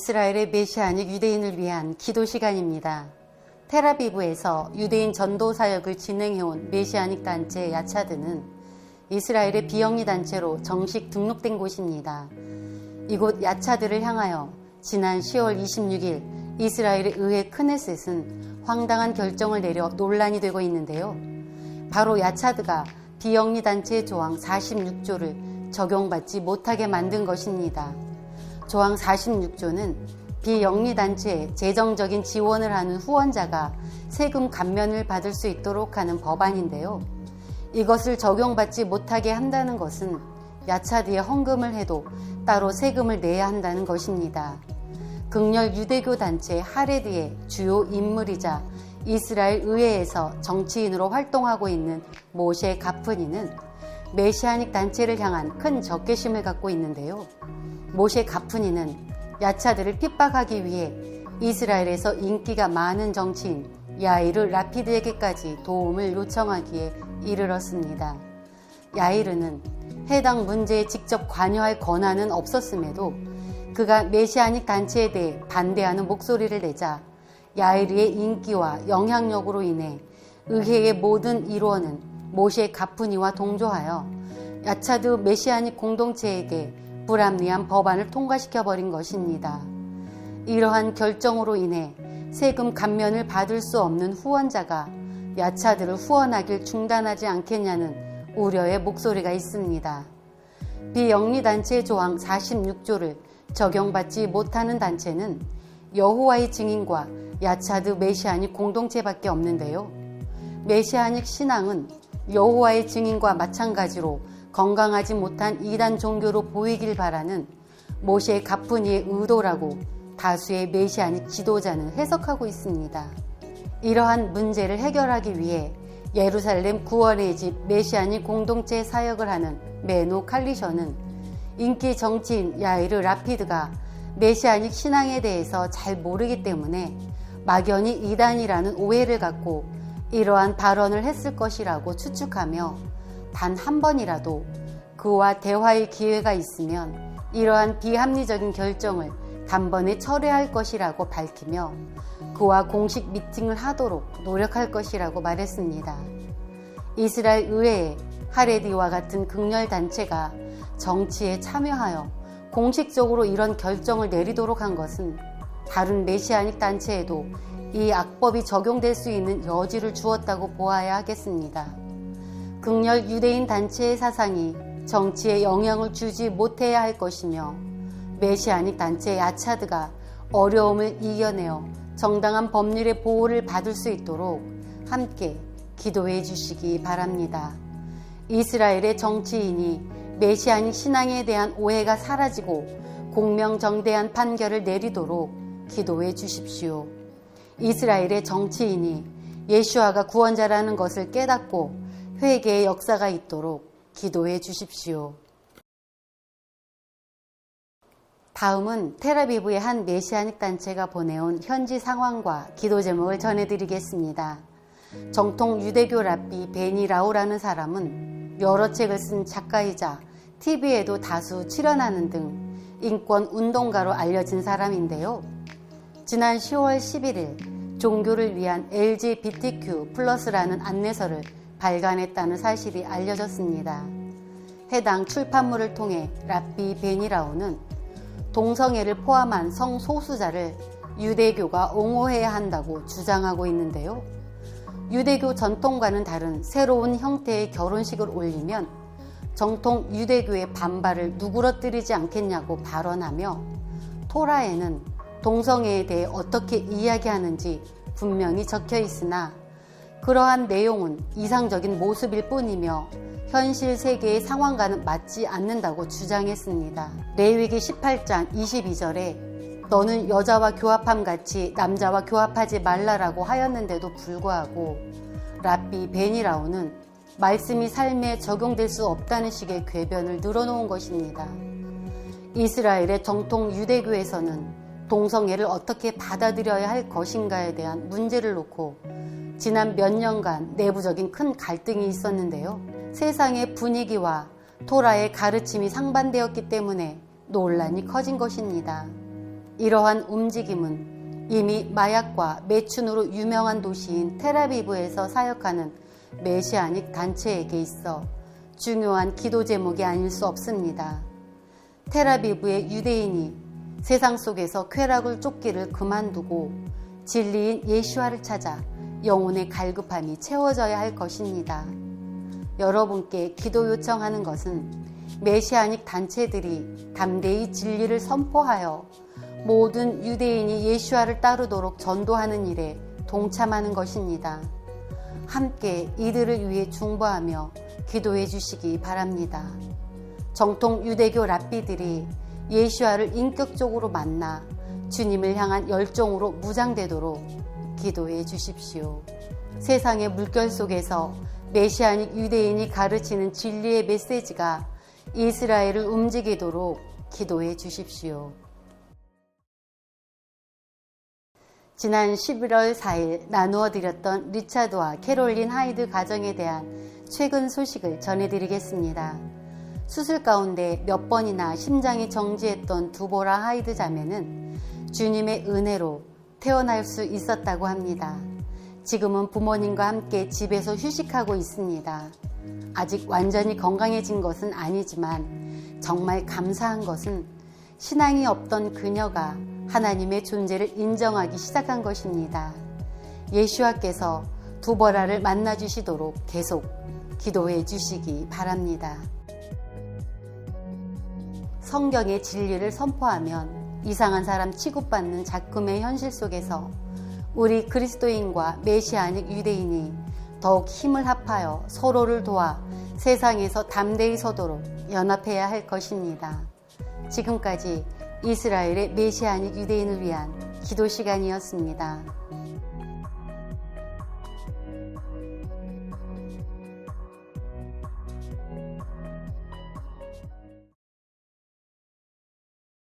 이스라엘의 메시아닉 유대인을 위한 기도 시간입니다. 텔아비브에서 유대인 전도 사역을 진행해온 메시아닉 단체 야차드는 이스라엘의 비영리 단체로 정식 등록된 곳입니다. 이곳 야차드를 향하여 지난 10월 26일 이스라엘의 의회 크네셋은 황당한 결정을 내려 논란이 되고 있는데요. 바로 야차드가 비영리 단체의 조항 46조를 적용받지 못하게 만든 것입니다. 조항 46조는 비영리단체에 재정적인 지원을 하는 후원자가 세금 감면을 받을 수 있도록 하는 법안인데요. 이것을 적용받지 못하게 한다는 것은 야차드에 헌금을 해도 따로 세금을 내야 한다는 것입니다. 극렬 유대교 단체 하레드의 주요 인물이자 이스라엘 의회에서 정치인으로 활동하고 있는 모셰 가프니는 메시아닉 단체를 향한 큰 적개심을 갖고 있는데요. 모셰 가프니는 야차드를 핍박하기 위해 이스라엘에서 인기가 많은 정치인 야이르 라피드에게까지 도움을 요청하기에 이르렀습니다. 야이르는 해당 문제에 직접 관여할 권한은 없었음에도 그가 메시아닉 단체에 대해 반대하는 목소리를 내자 야이르의 인기와 영향력으로 인해 의회의 모든 일원은 모셰 가프니와 동조하여 야차드 메시아닉 공동체에게 불합리한 법안을 통과시켜버린 것입니다. 이러한 결정으로 인해 세금 감면을 받을 수 없는 후원자가 야차드를 후원하길 중단하지 않겠냐는 우려의 목소리가 있습니다. 비영리단체 조항 46조를 적용받지 못하는 단체는 여호와의 증인과 야차드 메시아닉 공동체밖에 없는데요. 메시아닉 신앙은 여호와의 증인과 마찬가지로 건강하지 못한 이단 종교로 보이길 바라는 모셰 가프니의 의도라고 다수의 메시아닉 지도자는 해석하고 있습니다. 이러한 문제를 해결하기 위해 예루살렘 구원의 집 메시아닉 공동체 사역을 하는 메노 칼리셔는 인기 정치인 야이르 라피드가 메시아닉 신앙에 대해서 잘 모르기 때문에 막연히 이단이라는 오해를 갖고 이러한 발언을 했을 것이라고 추측하며 단 한 번이라도 그와 대화의 기회가 있으면 이러한 비합리적인 결정을 단번에 철회할 것이라고 밝히며 그와 공식 미팅을 하도록 노력할 것이라고 말했습니다. 이스라엘 의회에 하레디와 같은 극렬 단체가 정치에 참여하여 공식적으로 이런 결정을 내리도록 한 것은 다른 메시아닉 단체에도 이 악법이 적용될 수 있는 여지를 주었다고 보아야 하겠습니다. 극렬 유대인 단체의 사상이 정치에 영향을 주지 못해야 할 것이며 메시아닉 단체 야차드가 어려움을 이겨내어 정당한 법률의 보호를 받을 수 있도록 함께 기도해 주시기 바랍니다. 이스라엘의 정치인이 메시아닉 신앙에 대한 오해가 사라지고 공명정대한 판결을 내리도록 기도해 주십시오. 이스라엘의 정치인이 예수아가 구원자라는 것을 깨닫고 회개의 역사가 있도록 기도해 주십시오. 다음은 텔아비브의 한 메시아닉 단체가 보내온 현지 상황과 기도 제목을 전해드리겠습니다. 정통 유대교 랍비 베니 라우라는 사람은 여러 책을 쓴 작가이자 TV에도 다수 출연하는 등 인권 운동가로 알려진 사람인데요. 지난 10월 11일 종교를 위한 LGBTQ+라는 안내서를 발간했다는 사실이 알려졌습니다. 해당 출판물을 통해 랍비 베니라우는 동성애를 포함한 성소수자를 유대교가 옹호해야 한다고 주장하고 있는데요. 유대교 전통과는 다른 새로운 형태의 결혼식을 올리면 정통 유대교의 반발을 누그러뜨리지 않겠냐고 발언하며 토라에는 동성애에 대해 어떻게 이야기하는지 분명히 적혀 있으나 그러한 내용은 이상적인 모습일 뿐이며 현실 세계의 상황과는 맞지 않는다고 주장했습니다. 레위기 18장 22절에 너는 여자와 교합함 같이 남자와 교합하지 말라라고 하였는데도 불구하고 랍비 베니라우는 말씀이 삶에 적용될 수 없다는 식의 궤변을 늘어놓은 것입니다. 이스라엘의 정통 유대교에서는 동성애를 어떻게 받아들여야 할 것인가에 대한 문제를 놓고 지난 몇 년간 내부적인 큰 갈등이 있었는데요. 세상의 분위기와 토라의 가르침이 상반되었기 때문에 논란이 커진 것입니다. 이러한 움직임은 이미 마약과 매춘으로 유명한 도시인 텔아비브에서 사역하는 메시아닉 단체에게 있어 중요한 기도 제목이 아닐 수 없습니다. 텔아비브의 유대인이 세상 속에서 쾌락을 쫓기를 그만두고 진리인 예수와를 찾아 영혼의 갈급함이 채워져야 할 것입니다. 여러분께 기도 요청하는 것은 메시아닉 단체들이 담대히 진리를 선포하여 모든 유대인이 예수와를 따르도록 전도하는 일에 동참하는 것입니다. 함께 이들을 위해 중보하며 기도해 주시기 바랍니다. 정통 유대교 랍비들이 예수와를 인격적으로 만나 주님을 향한 열정으로 무장되도록 기도해 주십시오. 세상의 물결 속에서 메시아닉 유대인이 가르치는 진리의 메시지가 이스라엘을 움직이도록 기도해 주십시오. 지난 11월 4일 나누어 드렸던 리차드와 캐롤린 하이드 가정에 대한 최근 소식을 전해드리겠습니다. 수술 가운데 몇 번이나 심장이 정지했던 두보라 하이드 자매는 주님의 은혜로 태어날 수 있었다고 합니다. 지금은 부모님과 함께 집에서 휴식하고 있습니다. 아직 완전히 건강해진 것은 아니지만 정말 감사한 것은 신앙이 없던 그녀가 하나님의 존재를 인정하기 시작한 것입니다. 예수와께서 두보라를 만나주시도록 계속 기도해 주시기 바랍니다. 성경의 진리를 선포하면 이상한 사람 취급받는 작금의 현실 속에서 우리 그리스도인과 메시아닉 유대인이 더욱 힘을 합하여 서로를 도와 세상에서 담대히 서도록 연합해야 할 것입니다. 지금까지 이스라엘의 메시아닉 유대인을 위한 기도 시간이었습니다.